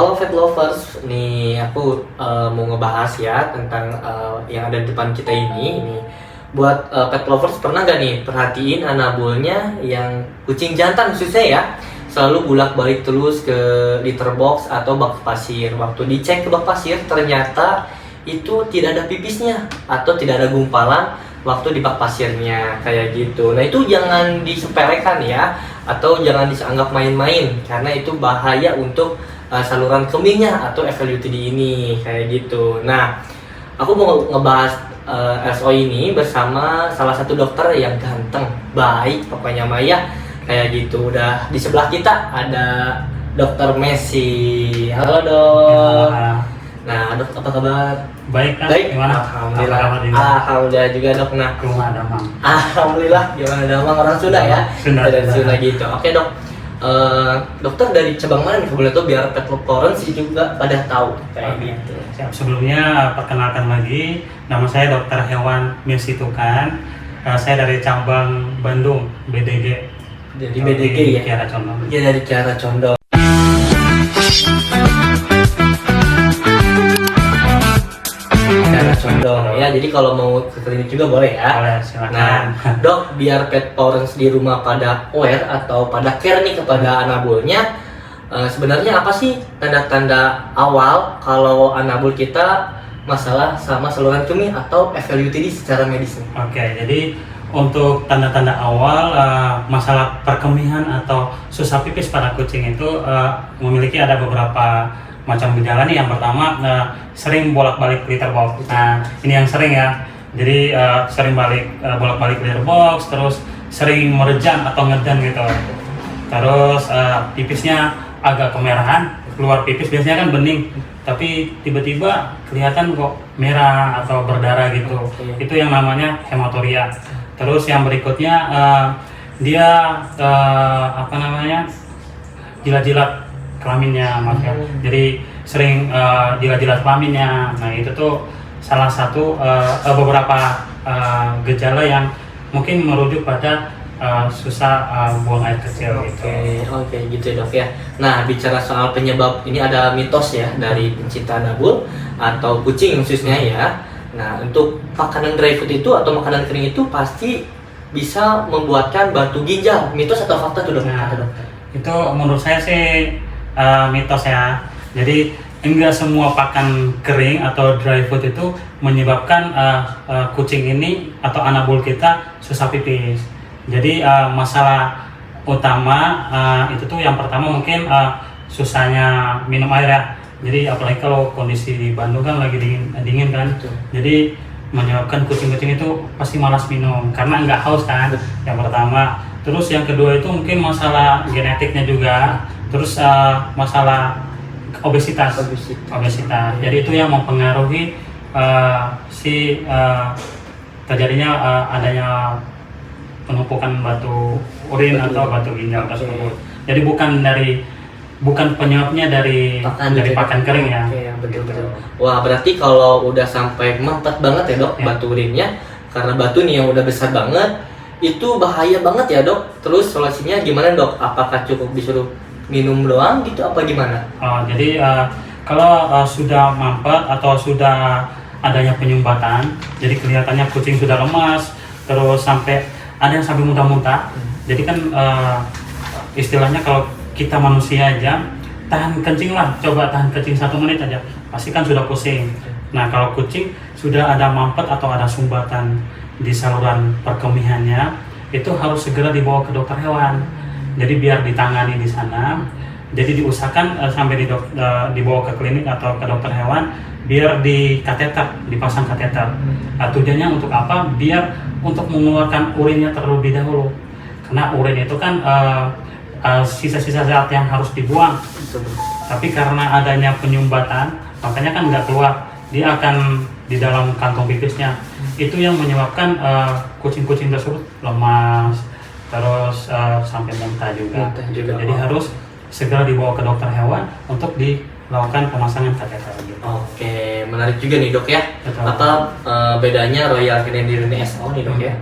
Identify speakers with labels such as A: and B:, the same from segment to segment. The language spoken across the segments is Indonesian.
A: Halo Pet Lovers, nih aku mau ngebahas ya tentang yang ada di depan kita ini. Buat Pet Lovers, pernah gak nih perhatiin anabulnya yang kucing jantan khususnya ya, selalu bolak-balik terus ke litter box atau bak pasir. Waktu dicek ke bak pasir ternyata itu tidak ada pipisnya atau tidak ada gumpalan waktu di bak pasirnya kayak gitu. Nah itu jangan disepelekan ya, atau jangan dianggap main-main karena itu bahaya untuk saluran kemihnya atau FLUTD ini kayak gitu. Nah, aku mau ngebahas SO ini bersama salah satu dokter yang ganteng, baik pokoknya Maya kayak gitu. Udah di sebelah kita ada Dokter Messi. Halo dok.
B: Ya.
A: Nah dok, apa kabar?
B: Baik kan?
A: Baik.
B: Gimana?
A: Alhamdulillah.
B: Apa kabar juga?
A: Alhamdulillah juga dok. Nah,
B: Rumah Damang.
A: alhamdulillah. Gimana Damang, orang Sunda ya?
B: Sunda.
A: Dari Sunda gitu. Oke dok. Dokter dari cabang mana nih boleh tahu biar Pet Lovers juga pada tahu kayak
B: Oke.
A: gitu.
B: Siap. Sebelumnya perkenalkan lagi, nama saya Dokter Hewan Messi Tukan. Saya dari cabang Bandung, BDG.
A: Jadi BDG ya?
B: Kiara Condong.
A: Ya dari Kiara Condong. Kiara Condong ya. Jadi kalau mau ke klinik juga boleh ya.
B: Boleh,
A: Nah,
B: silakan.
A: dok, biar pet parents di rumah pada aware atau pada care nih kepada anabulnya, sebenarnya apa sih tanda-tanda awal kalau anabul kita masalah sama saluran kemih atau FLUTD secara medis nih?
B: Oke, jadi untuk tanda-tanda awal masalah perkemihan atau susah pipis pada kucing itu memiliki ada beberapa macam gejala nih. Yang pertama sering bolak-balik litter box. Nah ini yang sering ya. Jadi sering bolak-balik litter box, terus sering merejang atau ngeden gitu. Terus pipisnya agak kemerahan, keluar pipis biasanya kan bening, tapi tiba-tiba kelihatan kok merah atau berdarah gitu.
A: Oke.
B: Itu yang namanya hematuria. Terus yang berikutnya dia jilat-jilat kelaminnya, mas ya. Jadi sering jilat-jilat kelaminnya. Nah itu tuh salah satu beberapa gejala yang mungkin merujuk pada susah buang air kecil gitu.
A: Oke, gitu ya dok ya. Nah, bicara soal penyebab, ini ada mitos ya dari pencinta anabul atau kucing khususnya ya. Nah, untuk makanan dry food itu atau makanan kering itu pasti bisa membuatkan batu ginjal. Mitos atau fakta tuh dok?
B: Nah,
A: Kata dokter.
B: itu menurut saya sih mitos ya. Jadi enggak semua pakan kering atau dry food itu menyebabkan kucing ini atau anabul kita susah pipis. Jadi masalah utama itu tuh yang pertama mungkin susahnya minum air ya. Jadi apalagi kalau kondisi di Bandung kan lagi dingin kan.
A: Betul.
B: Jadi menyebabkan kucing-kucing itu pasti malas minum karena nggak haus kan. Yang pertama. Terus yang kedua itu mungkin masalah genetiknya juga. Terus masalah obesitas. Jadi itu yang mempengaruhi terjadinya adanya penumpukan batu urin atau batu ginjal tersebut. Jadi bukan penyebabnya dari pakan kering ya.
A: Oke, betul. Wah, berarti kalau udah sampai mempet banget ya dok
B: Ya.
A: batu urinnya, karena batu nih yang udah besar banget, itu bahaya banget ya dok. Terus solusinya gimana dok? Apakah cukup disuruh minum doang gitu apa gimana?
B: Jadi kalau sudah mampet atau sudah adanya penyumbatan, jadi kelihatannya kucing sudah lemas, terus ada yang sampai muntah-muntah. Jadi kan istilahnya kalau kita manusia aja tahan kencing lah, coba tahan kencing 1 menit aja, pasti kan sudah pusing. Nah kalau kucing sudah ada mampet atau ada sumbatan di saluran perkemihannya, itu harus segera dibawa ke dokter hewan. Jadi biar ditangani di sana. Jadi diusahakan sampai dibawa ke klinik atau ke dokter hewan, biar dipasang kateter. Tujuannya untuk apa? Biar untuk mengeluarkan urinnya terlebih dahulu. Karena urin itu kan sisa-sisa zat yang harus dibuang. Tapi karena adanya penyumbatan, makanya kan nggak keluar. Dia akan di dalam kantong pipisnya. Itu yang menyebabkan kucing-kucing tersebut lemas, terus sampai muntah juga. Jadi harus segera dibawa ke dokter hewan untuk dilakukan pemasangan kateter gitu.
A: Oke, menarik juga nih dok ya.
B: Betul.
A: Apa bedanya Royal Canin SO nih dok ya,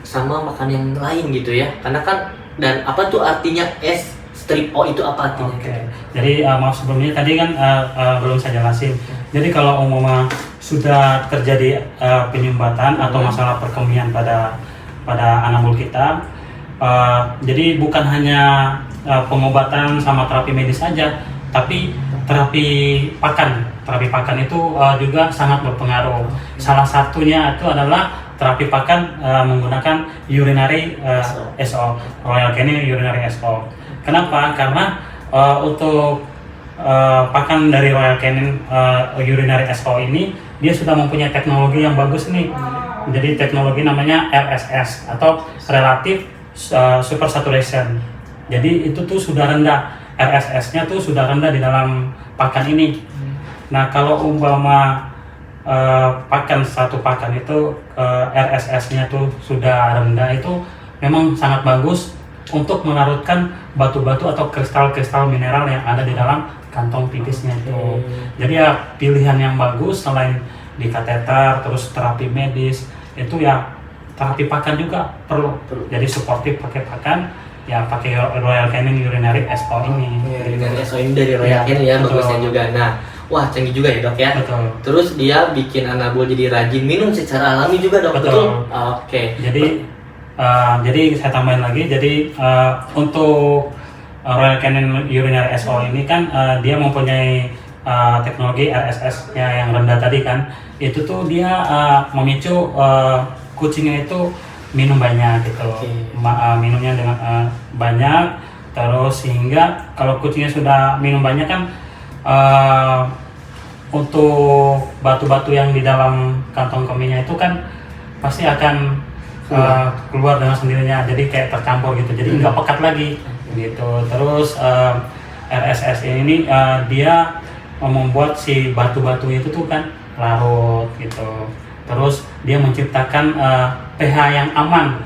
A: sama makan yang lain gitu ya? Karena kan, dan apa tuh artinya strip O itu apa artinya?
B: Oke. Jadi maaf sebelumnya tadi kan belum saya jelasin. Jadi kalau umpama sudah terjadi penyumbatan atau masalah perkemian pada anabul kita, jadi bukan hanya pengobatan sama terapi medis saja, tapi terapi pakan. Terapi pakan itu juga sangat berpengaruh. Salah satunya itu adalah terapi pakan menggunakan urinary SO, Royal Canin urinary SO. Kenapa? Karena untuk pakan dari Royal Canin urinary SO ini dia sudah mempunyai teknologi yang bagus nih. Jadi teknologi namanya RSS atau relative super saturation. Jadi itu tuh sudah rendah, RSS-nya tuh sudah rendah di dalam pakan ini. Nah kalau umpama satu pakan itu RSS-nya tuh sudah rendah, itu memang sangat bagus untuk melarutkan batu-batu atau kristal-kristal mineral yang ada di dalam kantong pipisnya itu. Jadi ya pilihan yang bagus selain di kateter, terus terapi medis, itu ya terapi pakan juga perlu. Jadi suportif pakai pakan, ya pakai Royal Canin urinary SO ini.
A: Urinary SO ini dari Royal Canin ya, bagusnya juga. Nah, wah canggih juga ya dok ya.
B: Betul.
A: Terus dia bikin anabul jadi rajin minum secara alami juga dok.
B: Betul.
A: Oke.
B: Jadi saya tambahin lagi. Jadi untuk Royal Canin urinary SO ini kan dia mempunyai teknologi RSS-nya yang rendah tadi kan. Itu tuh dia memicu kucingnya itu minum banyak gitu. Minumnya dengan banyak, terus sehingga kalau kucingnya sudah minum banyak kan untuk batu-batu yang di dalam kantong kemihnya itu kan pasti akan keluar dengan sendirinya, jadi kayak tercampur gitu, jadi nggak pekat lagi gitu. Terus RSS ini dia membuat si batu-batu itu tuh kan larut gitu. Terus dia menciptakan pH yang aman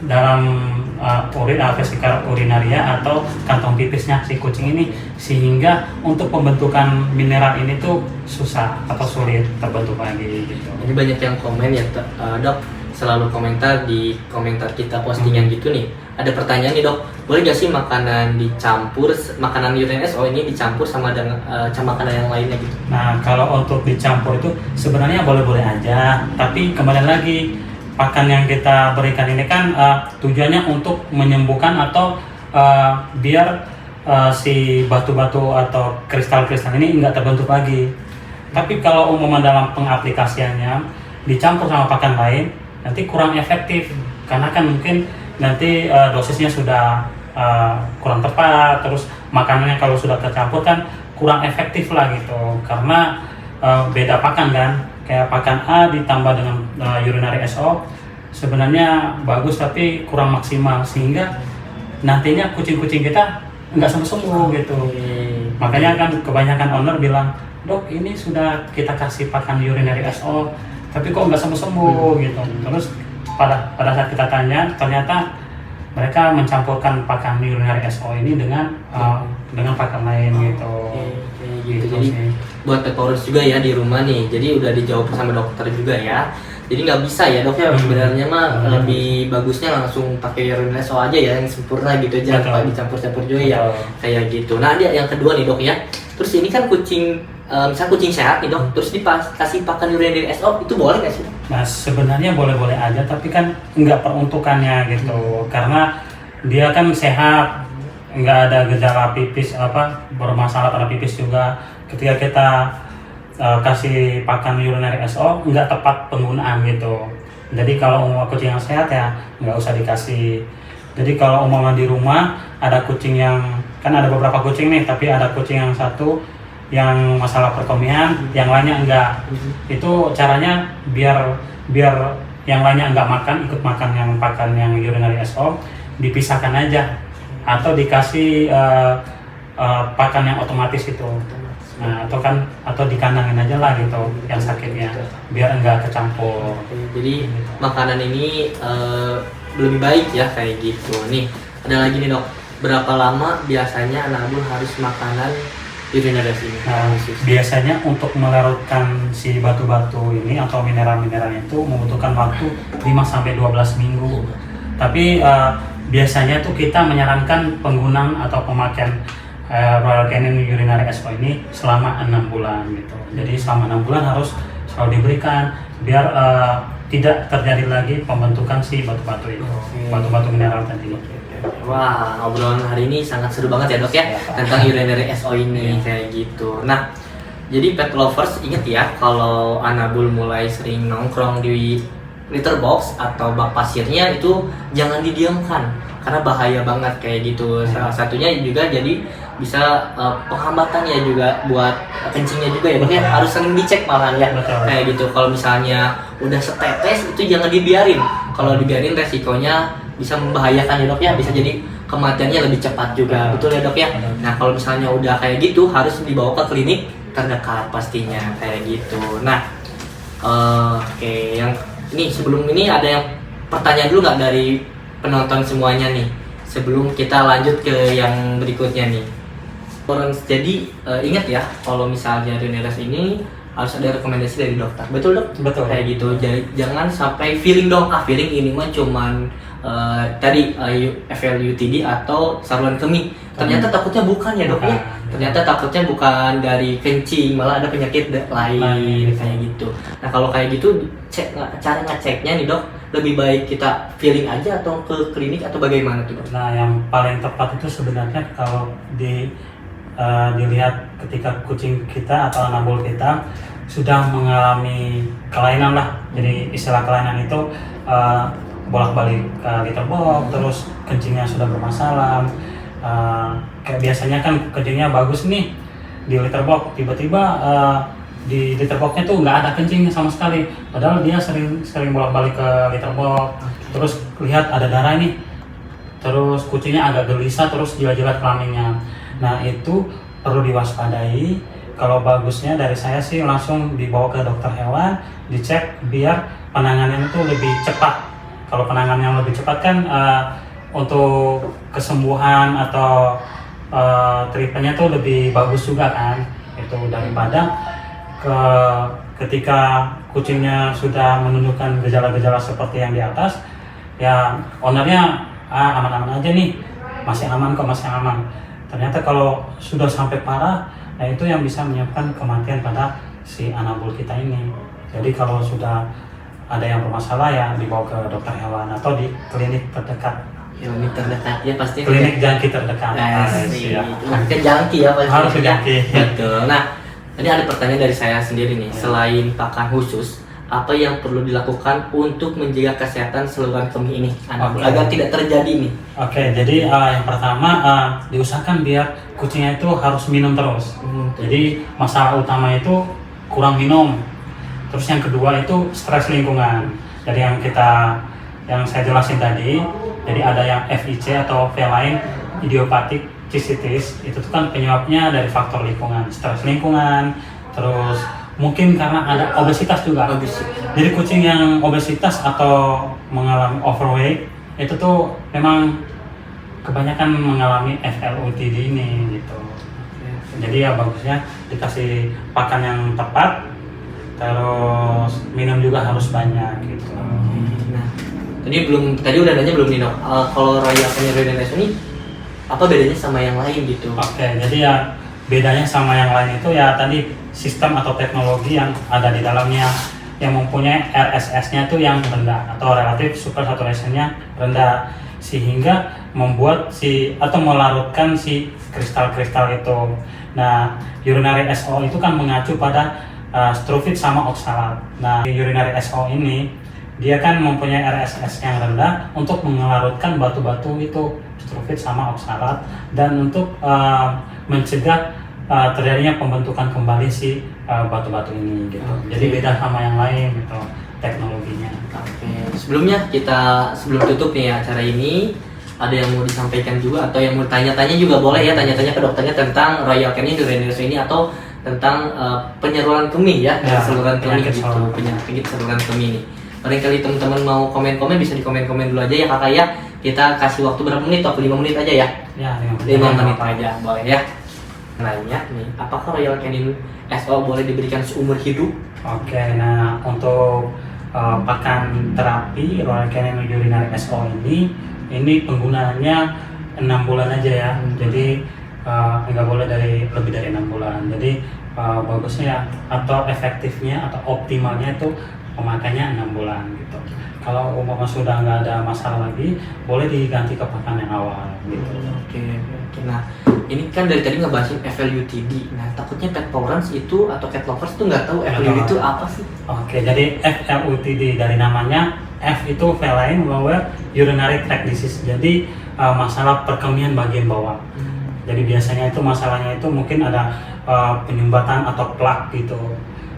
B: dalam vesika urinaria atau kantong pipisnya si kucing ini, sehingga untuk pembentukan mineral ini tuh susah atau sulit terbentuk lagi gitu.
A: Ini banyak yang komen ya dok, selalu komentar di komentar kita postingan gitu nih. Ada pertanyaan nih dok, boleh gak sih makanan urinary SO ini dicampur sama dengan makanan yang lainnya gitu?
B: Nah kalau untuk dicampur itu sebenarnya boleh-boleh aja, tapi kembali lagi pakan yang kita berikan ini kan tujuannya untuk menyembuhkan atau biar si batu-batu atau kristal-kristal ini nggak terbentuk lagi. Tapi kalau umumnya dalam pengaplikasiannya dicampur sama pakan lain, nanti kurang efektif karena kan mungkin nanti dosisnya sudah kurang tepat, terus makanannya kalau sudah tercampur kan kurang efektif lah gitu, karena beda pakan kan. Kayak pakan A ditambah dengan urinary SO sebenarnya bagus tapi kurang maksimal, sehingga nantinya kucing-kucing kita nggak sembuh gitu. Makanya kan kebanyakan owner bilang, dok ini sudah kita kasih pakan urinary SO tapi kok nggak sembuh gitu. Terus pada saat kita tanya, ternyata mereka mencampurkan pakan urinary SO ini dengan pakan lain gitu.
A: Gitu. Jadi buat pet-owners juga ya di rumah nih, jadi udah dijawab sama dokter juga ya. Jadi nggak bisa ya dok ya, sebenarnya mah lebih bagusnya langsung pakai urinary SO aja ya, yang sempurna gitu, jangan pakai dicampur-campur juga ya kayak gitu. Nah ada yang kedua nih dok ya, terus ini kan kucing misal kucing sehat nih dok, terus dikasih pakan urinary SO itu boleh nggak sih dok?
B: Nah sebenarnya boleh-boleh aja, tapi kan nggak peruntukannya gitu, karena dia kan sehat, nggak ada gejala pipis bermasalah pada pipis juga. Ketika kita kasih pakan urinary SO nggak tepat penggunaan gitu. Jadi kalau kucing yang sehat ya nggak usah dikasih. Jadi kalau umpama di rumah ada kucing yang, kan ada beberapa kucing nih, tapi ada kucing yang satu yang masalah perkemian, yang lainnya enggak. Itu caranya biar yang lainnya enggak makan, ikut makan yang pakan yang urinary SO, dipisahkan aja atau dikasih pakan yang otomatis itu. Nah, atau dikandangin aja lah gitu yang sakitnya, biar enggak kecampur.
A: Jadi makanan ini lebih baik ya kayak gitu. Nih ada lagi nih dok, berapa lama biasanya anabul harus makanan urinary ini?
B: Nah, biasanya untuk melarutkan si batu-batu ini atau mineral-mineralnya itu membutuhkan waktu 5-12 minggu. Tapi biasanya tuh kita menyarankan penggunaan atau pemakaian Royal Canin Urinary SO ini selama 6 bulan gitu. Jadi selama 6 bulan harus selalu diberikan biar tidak terjadi lagi pembentukan si batu-batu itu, batu-batu mineral tadi.
A: Wah, obrolan hari ini sangat seru banget ya dok ya, tentang urinary SO ini kayak gitu. Nah, jadi pet lovers inget ya, kalau Anabul mulai sering nongkrong di litter box atau bak pasirnya itu jangan didiamkan karena bahaya banget kayak gitu. Salah satunya juga jadi bisa penghambatan ya juga buat kencingnya juga ya dok ya, harus sering dicek malahan ya.
B: Betul.
A: Kayak gitu. Kalau misalnya udah setetes itu jangan dibiarin. Kalau dibiarin resikonya bisa membahayakan ya dok ya, bisa jadi kematiannya lebih cepat juga. Betul ya dok ya. Nah kalau misalnya udah kayak gitu harus dibawa ke klinik terdekat pastinya kayak gitu. Nah oke, yang ini sebelum ini ada yang pertanyaan dulu nggak dari penonton semuanya nih sebelum kita lanjut ke yang berikutnya nih. Jadi ingat ya kalau misalnya Reneres ini harus ada rekomendasi dari dokter, betul dok?
B: Betul.
A: Kayak gitu. Jadi jangan sampai feeling dong, feeling ini mah cuman tadi FLUTD atau saluran kemih. Ternyata takutnya bukan ya dok ya. Ternyata takutnya bukan dari kencing, malah ada penyakit lain kayak gitu. Nah kalau kayak gitu cara ngeceknya nih dok, lebih baik kita feeling aja atau ke klinik atau bagaimana tuh dok?
B: Nah yang paling tepat itu sebenarnya kalau dilihat ketika kucing kita atau Anabul kita sudah mengalami kelainan lah. Jadi istilah kelainan itu bolak-balik ke litter box, terus kencingnya sudah bermasalah. Kayak biasanya kan kencingnya bagus nih di litter box, tiba-tiba di litter boxnya tuh nggak ada kencingnya sama sekali, padahal dia sering bolak-balik ke litter box. Terus lihat ada darah nih, terus kucingnya agak gelisah, terus jilat-jilat kelaminnya. Nah itu perlu diwaspadai. Kalau bagusnya dari saya sih langsung dibawa ke dokter hewan, dicek biar penanganannya itu lebih cepat. Kalau penanganan yang lebih cepat kan untuk kesembuhan atau treatmentnya tuh lebih bagus juga kan, itu daripada ketika kucingnya sudah menunjukkan gejala-gejala seperti yang di atas, ya ownernya aman-aman aja nih, masih aman kok, masih aman. Ternyata kalau sudah sampai parah, nah itu yang bisa menyebabkan kematian pada si Anabul kita ini. Jadi kalau sudah ada yang bermasalah ya dibawa ke dokter hewan atau di klinik terdekat.
A: Klinik terdekat ya pasti.
B: Klinik jangki terdekat.
A: Ke jangki ya pasti.
B: Harus ke jangki.
A: Betul. Nah, ini ada pertanyaan dari saya sendiri nih. Selain pakan khusus, apa yang perlu dilakukan untuk menjaga kesehatan saluran kemih ini agar tidak terjadi nih?
B: Oke, jadi yang pertama diusahakan biar kucingnya itu harus minum terus. Jadi masalah utama itu kurang minum. Terus yang kedua itu stres lingkungan. Jadi yang saya jelasin tadi, jadi ada yang FIC atau feline idiopathic cystitis, itu tuh kan penyebabnya dari faktor lingkungan, stres lingkungan, terus mungkin karena ada obesitas juga. Jadi kucing yang obesitas atau mengalami overweight itu tuh memang kebanyakan mengalami FLUTD ini gitu. Jadi ya bagusnya dikasih pakan yang tepat, terus minum juga harus banyak gitu.
A: Nah, tadi udah nanya belum nih dok? Kalau Royal Canin Reneres ini apa bedanya sama yang lain gitu?
B: Oke, jadi ya bedanya sama yang lain itu ya tadi sistem atau teknologi yang ada di dalamnya yang mempunyai RSS-nya tuh yang rendah atau relative super saturation-nya rendah, sehingga membuat atau melarutkan si kristal-kristal itu. Nah, urinary SO itu kan mengacu pada struvit sama oksalat. Nah, urinary SO ini dia kan mempunyai RSS yang rendah untuk mengelarutkan batu-batu itu, struvit sama oksalat, dan untuk mencegah terjadinya pembentukan kembali si batu-batu ini gitu. Jadi beda sama yang lain gitu teknologinya.
A: Oke. Sebelum tutup nih acara ini, ada yang mau disampaikan juga atau yang mau tanya-tanya juga boleh ya, tanya-tanya ke dokternya tentang Royal Canin Reneres ini atau tentang penyaluran kemih ya, saluran kemih gitu, penyakit saluran kemih ini. Barangkali teman-teman mau komen-komen bisa di komen-komen dulu aja ya kakak ya. Kita kasih waktu berapa menit? 5 menit aja ya?
B: Ya,
A: 5 menit aja boleh ya. Nanya nih, apakah Royal Canin SO boleh diberikan seumur hidup?
B: Oke, nah untuk pakan terapi Royal Canin Urinary SO ini penggunaannya 6 bulan aja ya. Jadi nggak boleh lebih dari 6 bulan. Jadi bagusnya atau efektifnya atau optimalnya itu pemakaiannya 6 bulan gitu. Kalau umpama sudah nggak ada masalah lagi, boleh diganti ke pakan yang awal gitu.
A: Oke. Nah, ini kan dari tadi ngebahasin FLUTD. Nah, takutnya pet parents itu atau cat lovers tuh nggak tahu FLUTD itu apa sih?
B: Oke, jadi FLUTD dari namanya, F itu feline lower urinary tract disease. Jadi masalah perkemihan bagian bawah. Jadi biasanya itu masalahnya itu mungkin ada penyumbatan atau plak gitu.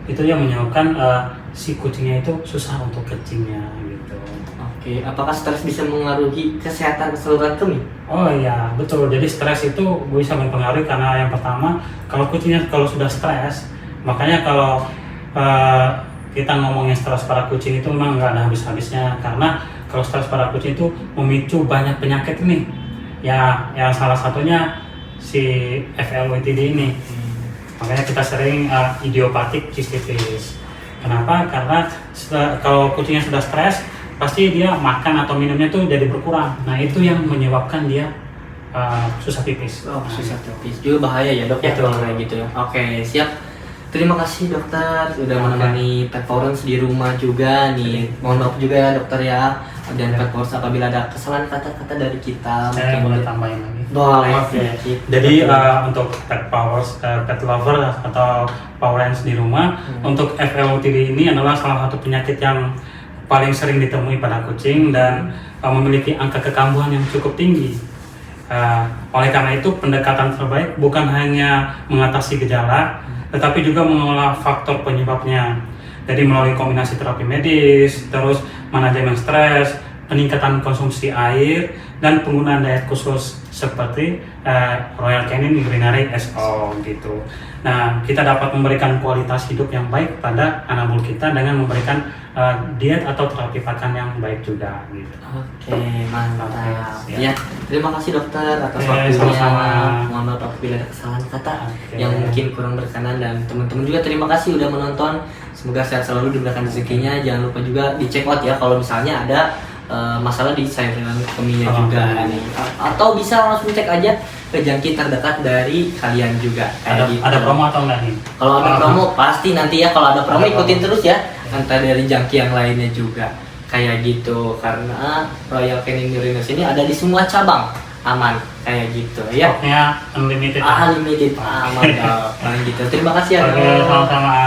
B: Itu yang menyebabkan si kucingnya itu susah untuk kencingnya gitu.
A: Oke, apakah stres bisa mengaruhi kesehatan keseluruhan kemih?
B: Oh iya, betul. Jadi stres itu bisa mempengaruhi karena yang pertama, kalau kucingnya kalau sudah stres, makanya kalau kita ngomongin stres pada kucing itu memang nggak ada habis-habisnya, karena kalau stres pada kucing itu memicu banyak penyakit nih. Ya, yang salah satunya si FLUTD ini. Makanya kita sering idiopathic cystitis. Kenapa? Karena kalau kucingnya sudah stres, pasti dia makan atau minumnya tuh jadi berkurang. Nah, itu yang menyebabkan dia susah pipis.
A: Oh, susah pipis. Juga bahaya ya, Dok, ya,
B: Betul.
A: kalau kayak gitu ya. Oke, siap. Terima kasih dokter sudah menemani pet parents di rumah juga nih. Mohon maaf juga ya dokter ya. Dan pet parents apabila ada kesalahan kata-kata dari kita,
B: Saya
A: mungkin
B: boleh tambahin lagi.
A: boleh.
B: Oke.
A: Sedikit.
B: Jadi untuk pet powers, pet lover atau parents di rumah, untuk FLUTD ini adalah salah satu penyakit yang paling sering ditemui pada kucing dan memiliki angka kekambuhan yang cukup tinggi. Oleh karena itu pendekatan terbaik bukan hanya mengatasi gejala, tetapi juga mengolah faktor penyebabnya. Jadi melalui kombinasi terapi medis, terus manajemen stres, peningkatan konsumsi air, dan penggunaan diet khusus seperti Royal Canin Urinary SO gitu. Nah, kita dapat memberikan kualitas hidup yang baik pada anabul kita dengan memberikan diet atau terapi pakan yang baik juga gitu.
A: Oke, mantap.
B: Oke,
A: Ya, terima kasih dokter atas
B: Oke,
A: waktunya.
B: sama-sama.
A: Mohon maaf apabila ada kesalahan kata
B: Oke.
A: yang mungkin kurang berkenan, dan teman-teman juga terima kasih udah menonton. Semoga sehat selalu, diberikan rezekinya. Jangan lupa juga di check out ya kalau misalnya ada masalah di saluran kemihnya juga nih. Atau bisa langsung cek aja ke jangkit terdekat dari kalian juga. Kayak gitu.
B: Ada promo atau enggak nih?
A: Kalau ada promo pasti nanti ya, kalau ada promo
B: Ada
A: ikutin
B: promo.
A: terus ya, entah dari jangki yang lainnya juga kayak gitu, karena Royal Canin Urinary ini ada di semua cabang, aman kayak gitu ya.
B: Stoknya unlimited.
A: Unlimited, aman dong. Nah, gitu. Terima kasih ya.
B: Oke,
A: Dok.
B: sama-sama.